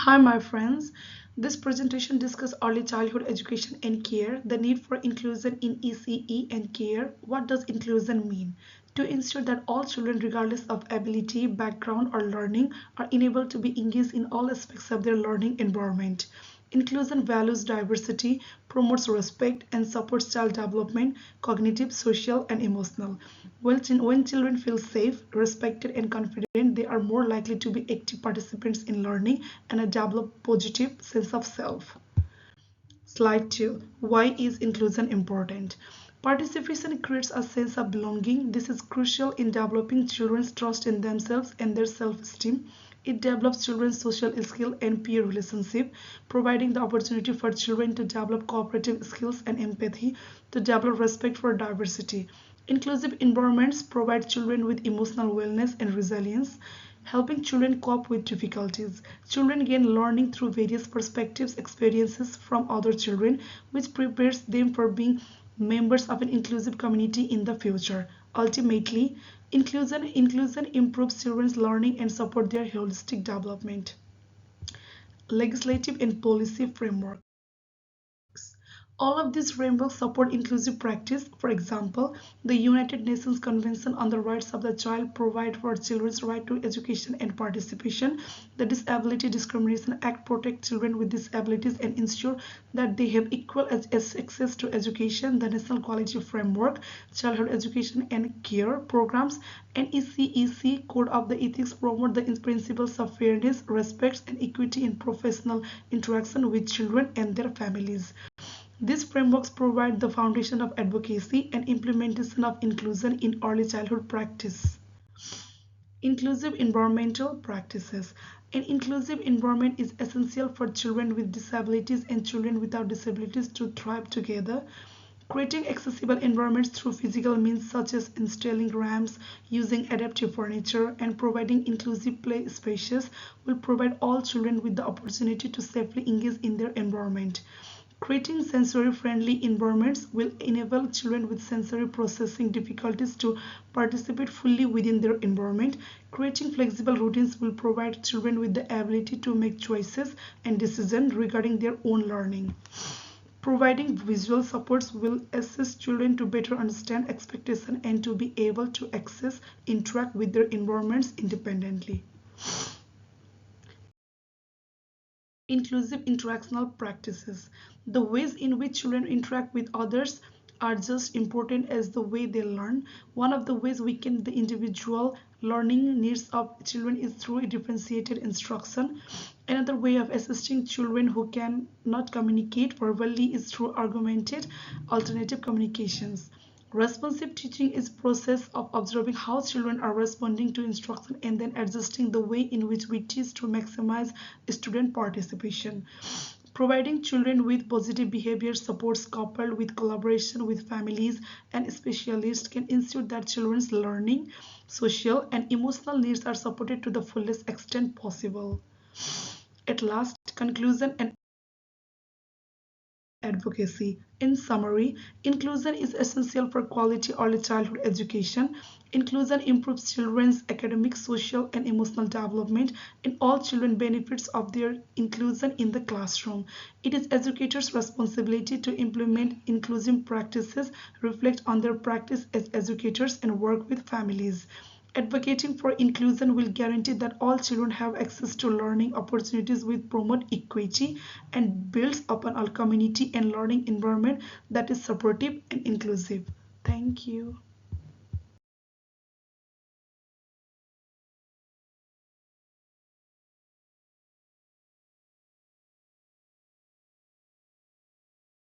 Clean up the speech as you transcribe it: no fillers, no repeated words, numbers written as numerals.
Hi, my friends. This presentation discusses early childhood education and care, the need for inclusion in ECE and care. What does inclusion mean? To ensure that all children, regardless of ability, background, or learning, are enabled to be engaged in all aspects of their learning environment. Inclusion values diversity, promotes respect, and supports child development, cognitive, social, and emotional. When children feel safe, respected, and confident, they are more likely to be active participants in learning and develop positive sense of self. Slide 2. Why is inclusion important? Participation creates a sense of belonging. This is crucial in developing children's trust in themselves and their self-esteem. It develops children's social skill and peer relationship, providing the opportunity for children to develop cooperative skills and empathy, to develop respect for diversity. Inclusive environments provide children with emotional wellness and resilience, helping children cope with difficulties. Children gain learning through various perspectives, experiences from other children, which prepares them for being members of an inclusive community in the future. Ultimately, inclusion improves children's learning and support their holistic development. Legislative and policy framework. All of these frameworks support inclusive practice. For example, the United Nations Convention on the Rights of the Child provides for children's right to education and participation. The Disability Discrimination Act protects children with disabilities and ensure that they have equal access to education. The National Quality Framework, Childhood Education and Care Programs, and ECEC Code of the Ethics promote the principles of fairness, respect, and equity in professional interaction with children and their families. These frameworks provide the foundation of advocacy and implementation of inclusion in early childhood practice. Inclusive environmental practices. An inclusive environment is essential for children with disabilities and children without disabilities to thrive together. Creating accessible environments through physical means such as installing ramps, using adaptive furniture, and providing inclusive play spaces will provide all children with the opportunity to safely engage in their environment. Creating sensory-friendly environments will enable children with sensory processing difficulties to participate fully within their environment. Creating flexible routines will provide children with the ability to make choices and decisions regarding their own learning. Providing visual supports will assist children to better understand expectations and to be able to interact with their environments independently. Inclusive interactional practices. The ways in which children interact with others are just important as the way they learn. One of the ways we can the individual learning needs of children is through differentiated instruction. Another way of assisting children who cannot communicate verbally is through augmented alternative communications. Responsive teaching is process of observing how children are responding to instruction and then adjusting the way in which we teach to maximize student participation. Providing children with positive behavior supports coupled with collaboration with families and specialists can ensure that children's learning, social, and emotional needs are supported to the fullest extent possible. At last, conclusion and advocacy. In summary, inclusion is essential for quality early childhood education. Inclusion improves children's academic, social, and emotional development, and all children benefits of their inclusion in the classroom. It is educators' responsibility to implement inclusive practices, reflect on their practice as educators, and work with families. Advocating for inclusion will guarantee that all children have access to learning opportunities which promote equity and builds upon a community and learning environment that is supportive and inclusive. Thank you.